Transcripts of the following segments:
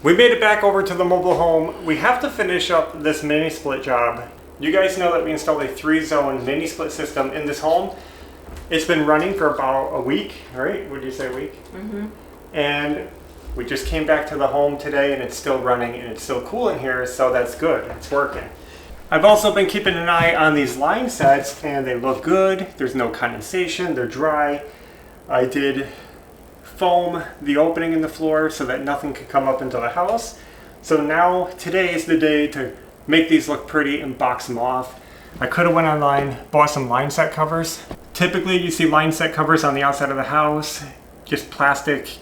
We made it back over to the mobile home. We have to finish up this mini split job. You guys know that we installed a 3-zone mini split system in this home. It's been running for about a week, right? Would you say a week? Mm-hmm. And we just came back to the home today and it's still running and it's still cool in here, so that's good. It's working. I've also been keeping an eye on these line sets and they look good. There's no condensation, they're dry. I did foam the opening in the floor so that nothing could come up into the house. So now today is the day to make these look pretty and box them off. I could have went online, bought some line set covers. Typically you see line set covers on the outside of the house, just plastic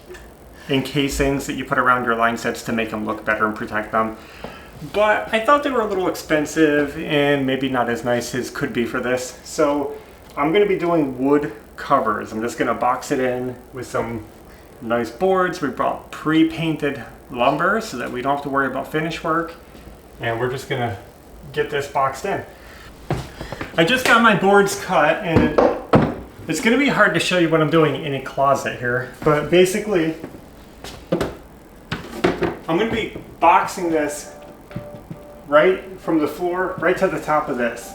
encasings that you put around your line sets to make them look better and protect them. But I thought they were a little expensive and maybe not as nice as could be for this. So I'm going to be doing wood covers. I'm just going to box it in with some nice boards. We brought pre-painted lumber so that we don't have to worry about finish work. And we're just going to get this boxed in. I just got my boards cut and it's going to be hard to show you what I'm doing in a closet here. But basically, I'm going to be boxing this right from the floor right to the top of this.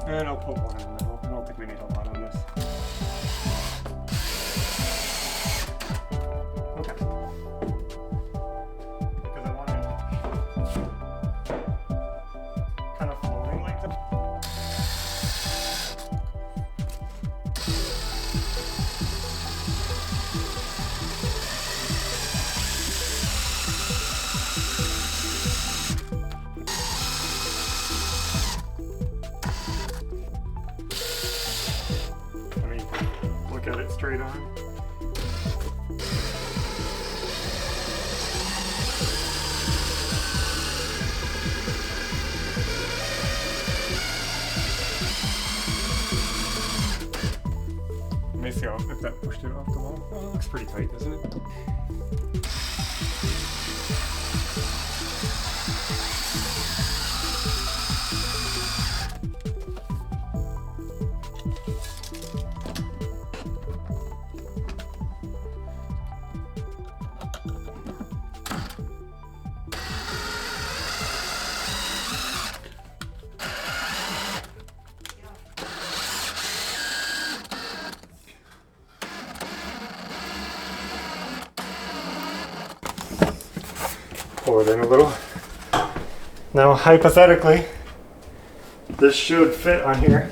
And I'll put one in the middle. I don't think we need a lot on this. Okay. Because I want it kind of floating like this. Get it straight on. Let me see if that pushed it off the wall. Oh, it looks pretty tight, doesn't it? Pull it in a little. Now, hypothetically, this should fit on here.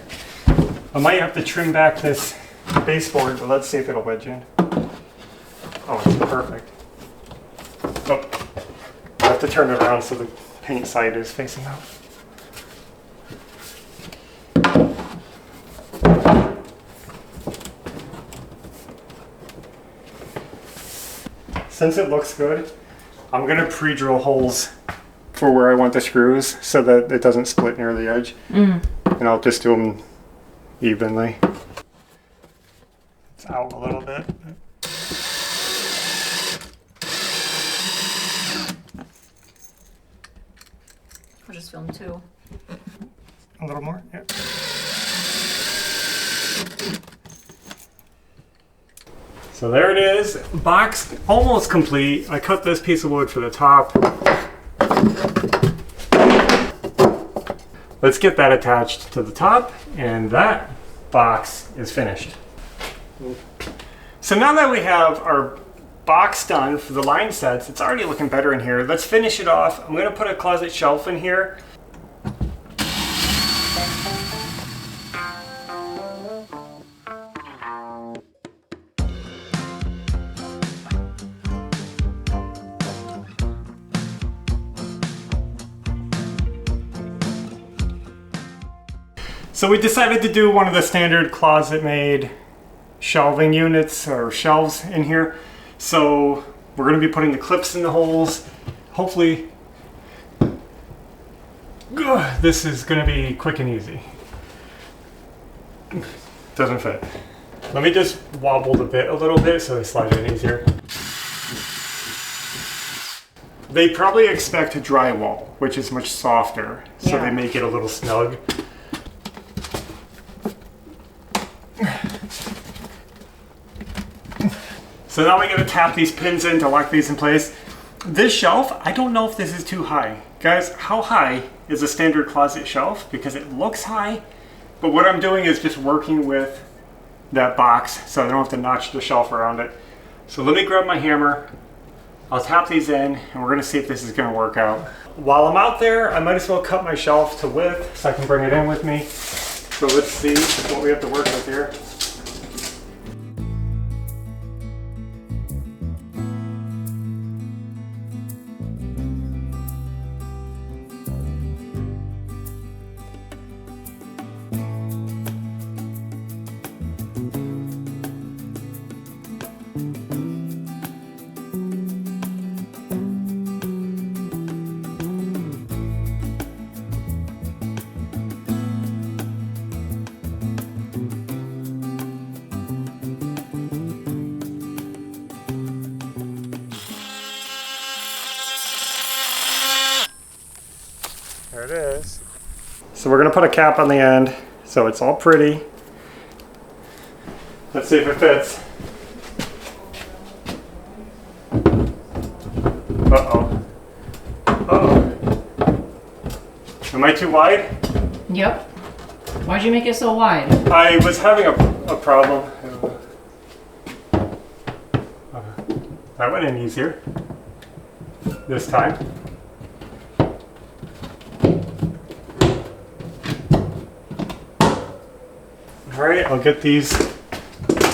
I might have to trim back this baseboard, but let's see if it'll wedge in. Oh, it's perfect. Oh, I have to turn it around so the paint side is facing out. Since it looks good, I'm going to pre-drill holes for where I want the screws so that it doesn't split near the edge. And I'll just do them evenly. It's out a little bit. I'll just film two. A little more, yeah. So there it is, box almost complete. I cut this piece of wood for the top. Let's get that attached to the top, and that box is finished. So now that we have our box done for the line sets, it's already looking better in here. Let's finish it off. I'm going to put a closet shelf in here. So we decided to do one of the standard closet-made shelving units or shelves in here. So we're going to be putting the clips in the holes. Hopefully This is gonna be quick and easy. Doesn't fit. Let me just wobble the bit a little bit so they slide in easier. They probably expect drywall, which is much softer, so they make it a little snug. So now we're gonna tap these pins in to lock these in place. This shelf, I don't know if this is too high. Guys, how high is a standard closet shelf? Because it looks high, but what I'm doing is just working with that box so I don't have to notch the shelf around it. So let me grab my hammer. I'll tap these in and we're gonna see if this is gonna work out. While I'm out there, I might as well cut my shelf to width so I can bring it in with me. So let's see what we have to work with here. There it is. So we're gonna put a cap on the end so it's all pretty. Let's see if it fits. Uh-oh. Uh-oh. Am I too wide? Yep. Why'd you make it so wide? I was having a problem. That went in easier this time. All right, I'll get these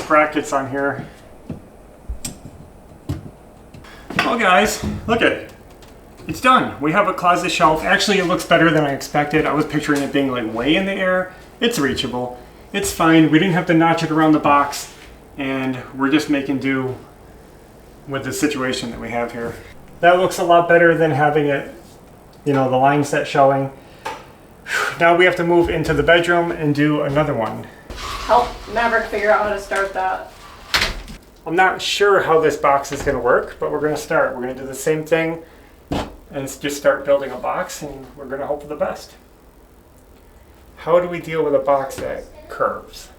brackets on here. Well guys, look at it. It's done. We have a closet shelf. Actually, it looks better than I expected. I was picturing it being like way in the air. It's reachable. It's fine. We didn't have to notch it around the box, and we're just making do with the situation that we have here. That looks a lot better than having it, you know, the line set showing. Now we have to move into the bedroom and do another one. Help Maverick figure out how to start that. I'm not sure how this box is going to work, but we're going to start. We're going to do the same thing and just start building a box, and we're going to hope for the best. How do we deal with a box that curves?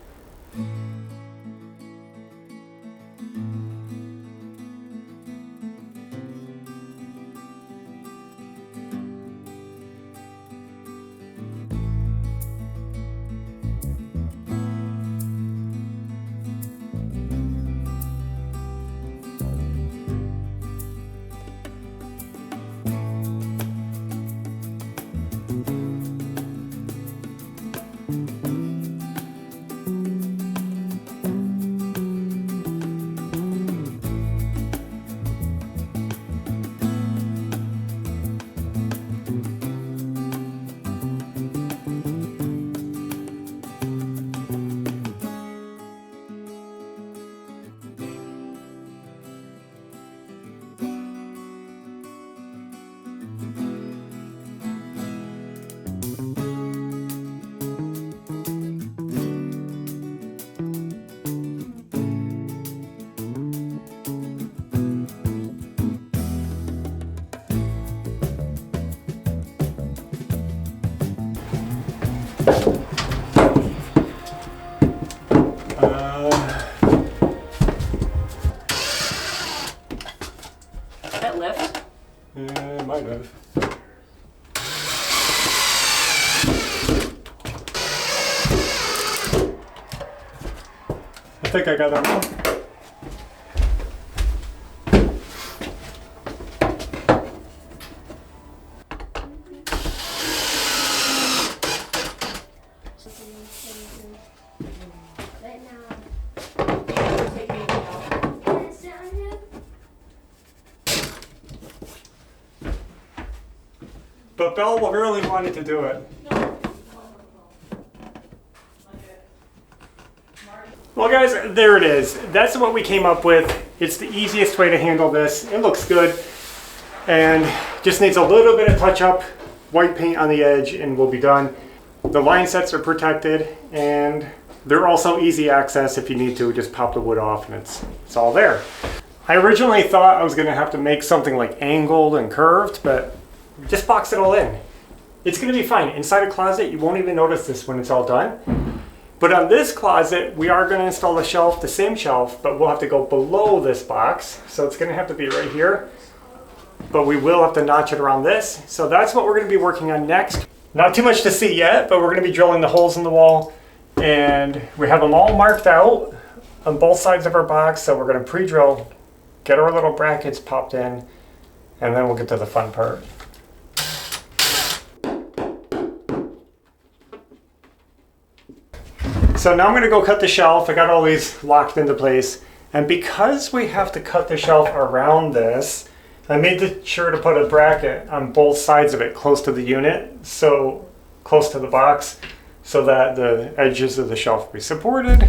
That lift? Yeah, it might have. I think I got that one. But Belle really wanted to do it. Well guys, there it is. That's what we came up with. It's the easiest way to handle this. It looks good and just needs a little bit of touch up white paint on the edge and we'll be done. The line sets are protected and they're also easy access. If you need to, just pop the wood off and it's all there. I originally thought I was gonna have to make something like angled and curved, but just box it all in. It's gonna be fine. Inside a closet, you won't even notice this when it's all done. But on this closet, we are gonna install a shelf, the same shelf, but we'll have to go below this box. So it's gonna have to be right here, but we will have to notch it around this. So that's what we're gonna be working on next. Not too much to see yet, but we're gonna be drilling the holes in the wall and we have them all marked out on both sides of our box. So we're gonna pre-drill, get our little brackets popped in, and then we'll get to the fun part. So now I'm gonna go cut the shelf. I got all these locked into place. And because we have to cut the shelf around this, I made sure to put a bracket on both sides of it close to the unit, so close to the box, so that the edges of the shelf will be supported.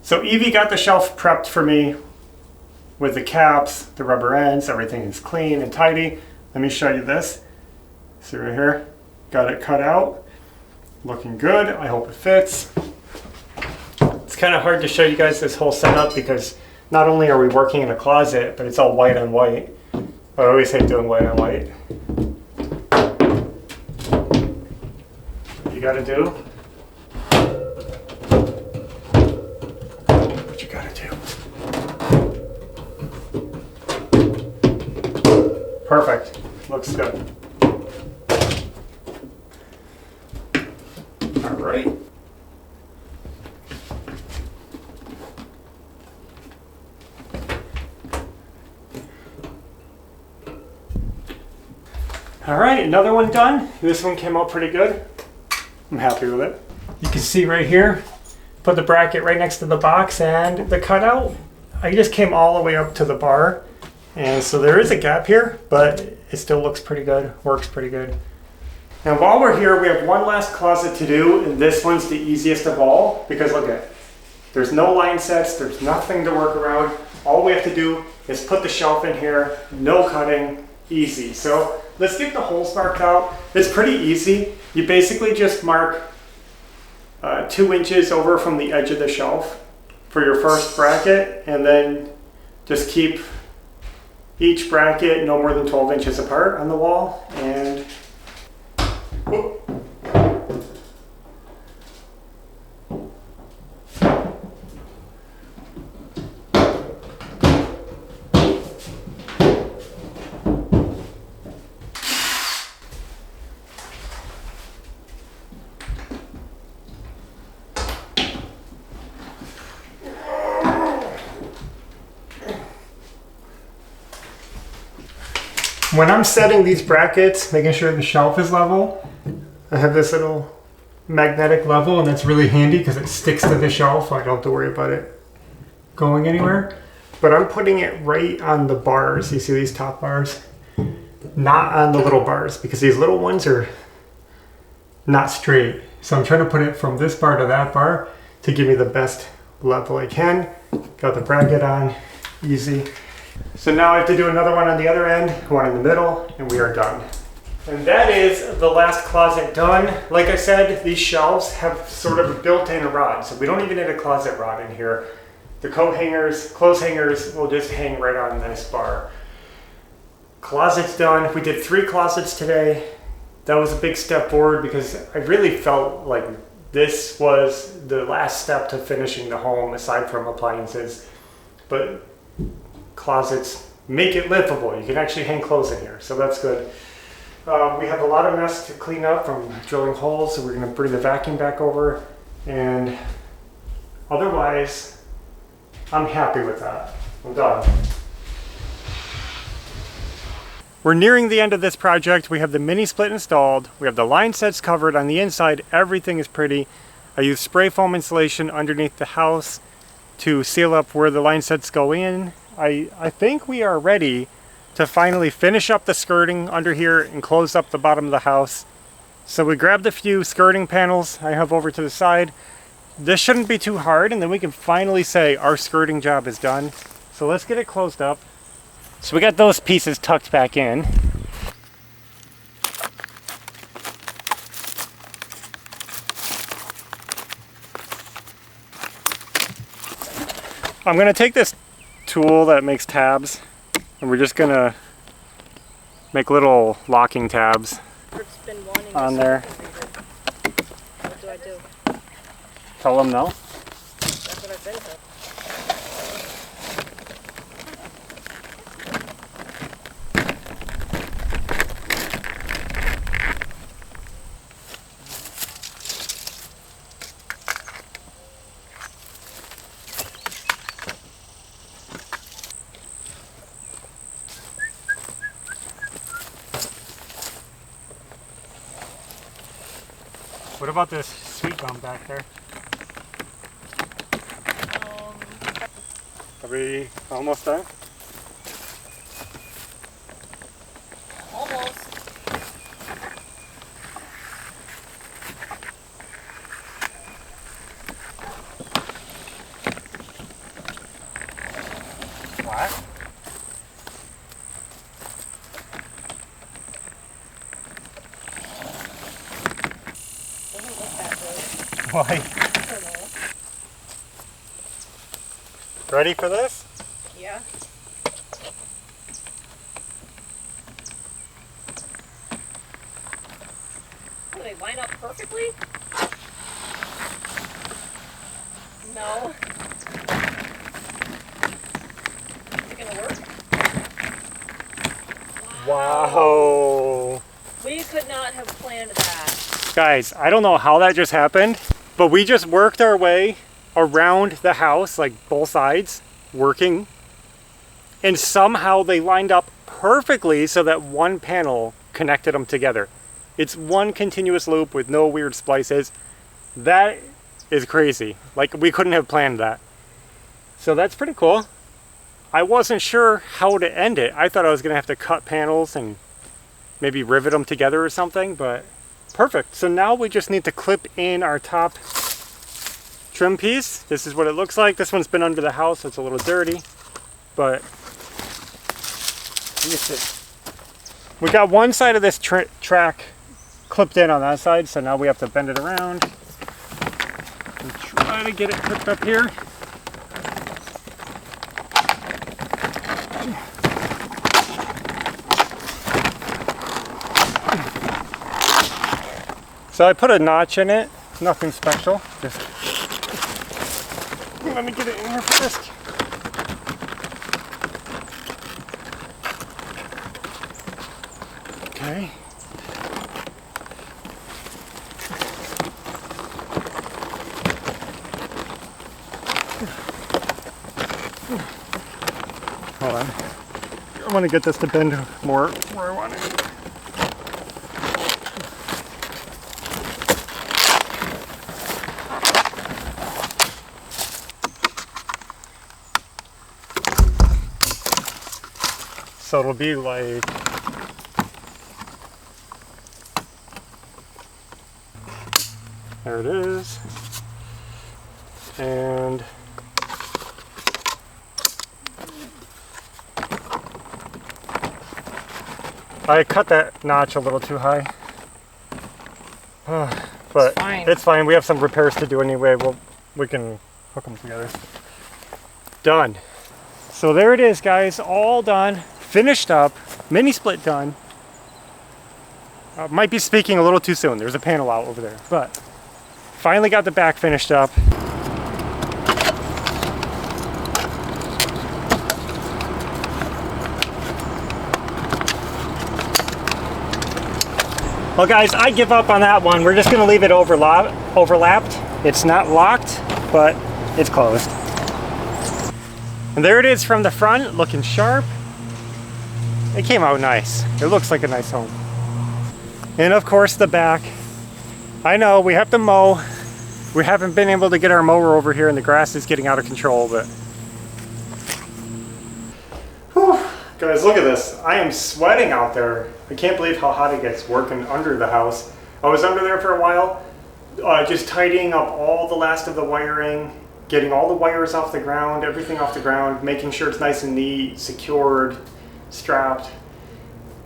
So Evie got the shelf prepped for me with the caps, the rubber ends, everything is clean and tidy. Let me show you this. See right here, got it cut out. Looking good, I hope it fits. It's kind of hard to show you guys this whole setup because not only are we working in a closet, but it's all white on white. I always hate doing white on white. What you gotta do, what you gotta do. Perfect, looks good. All right. All right, another one done. This one came out pretty good. I'm happy with it. You can see right here, put the bracket right next to the box and the cutout. I just came all the way up to the bar. And so there is a gap here, but it still looks pretty good, works pretty good. Now while we're here, we have one last closet to do, and this one's the easiest of all, because look at it. There's no line sets, there's nothing to work around. All we have to do is put the shelf in here, no cutting, easy. So let's get the holes marked out. It's pretty easy. You basically just mark 2 inches over from the edge of the shelf for your first bracket, and then just keep each bracket no more than 12 inches apart on the wall. And whoop. When I'm setting these brackets, making sure the shelf is level, I have this little magnetic level, and that's really handy because it sticks to the shelf. So I don't have to worry about it going anywhere. But I'm putting it right on the bars. You see these top bars? Not on the little bars, because these little ones are not straight. So I'm trying to put it from this bar to that bar to give me the best level I can. Got the bracket on, easy. So now I have to do another one on the other end, one in the middle, and we are done. And that is the last closet done. Like I said, these shelves have sort of a built-in rod, so we don't even need a closet rod in here. The coat hangers, clothes hangers will just hang right on this bar. Closet's done. We did 3 closets today. That was a big step forward because I really felt like this was the last step to finishing the home aside from appliances. But closets make it livable. You can actually hang clothes in here, so that's good. We have a lot of mess to clean up from drilling holes, so we're going to bring the vacuum back over, and otherwise I'm happy with that. I'm done. We're nearing the end of this project. We have the mini split installed, we have the line sets covered on the inside, everything is pretty. I use spray foam insulation underneath the house to seal up where the line sets go in. I think we are ready to finally finish up the skirting under here and close up the bottom of the house. So we grabbed a few skirting panels I have over to the side. This shouldn't be too hard, and then we can finally say our skirting job is done. So let's get it closed up. So we got those pieces tucked back in. I'm gonna take this tool that makes tabs and we're just gonna make little locking tabs on there. What do I do? Tell them no. That's what I've been told. What about this sweet gum back there? Are we almost done? Almost. What? Doesn't look that good. Why? I don't know. Ready for this? Yeah. Do they line up perfectly? No. Is it gonna work? Wow. We could not have planned that. Guys, I don't know how that just happened, but we just worked our way around the house, like both sides, working. And somehow they lined up perfectly so that one panel connected them together. It's one continuous loop with no weird splices. That is crazy. Like, we couldn't have planned that. So that's pretty cool. I wasn't sure how to end it. I thought I was gonna have to cut panels and maybe rivet them together or something, but perfect. So now we just need to clip in our top trim piece. This is what it looks like. This one's been under the house, so it's a little dirty, but let me see. We got one side of this track clipped in on that side, so now we have to bend it around and try to get it clipped up here. So I put a notch in it, nothing special, just let me get it in here first. Okay. Hold on. I want to get this to bend more where I want it. So it'll be like there it is. And I cut that notch a little too high. But it's fine. We have some repairs to do anyway. We can hook them together. Done. So there it is, guys. All done. Finished up. Mini split done. Might be speaking a little too soon. There's a panel out over there. But finally got the back finished up. Well guys, I give up on that one. We're just gonna leave it overlapped. It's not locked, but it's closed. And there it is from the front, looking sharp. It came out nice. It looks like a nice home. And of course the back. I know we have to mow. We haven't been able to get our mower over here and the grass is getting out of control, but whew. Guys, look at this. I am sweating out there. I can't believe how hot it gets working under the house. I was under there for a while, just tidying up all the last of the wiring, getting all the wires off the ground, everything off the ground, making sure it's nice and neat, secured, strapped.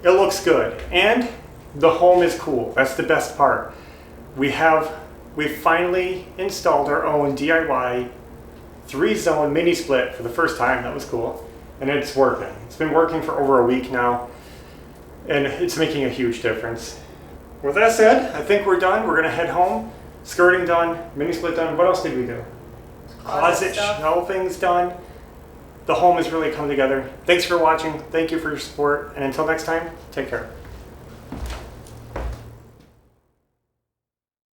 It looks good. And the home is cool. That's the best part. We finally installed our own DIY 3-zone mini split for the first time. That was cool. And it's working. It's been working for over a week now, and it's making a huge difference. With that said, I think we're done. We're gonna head home. Skirting done, mini split done. What else did we do? Closet shelving's done. The home has really come together. Thanks for watching. Thank you for your support. And until next time, take care.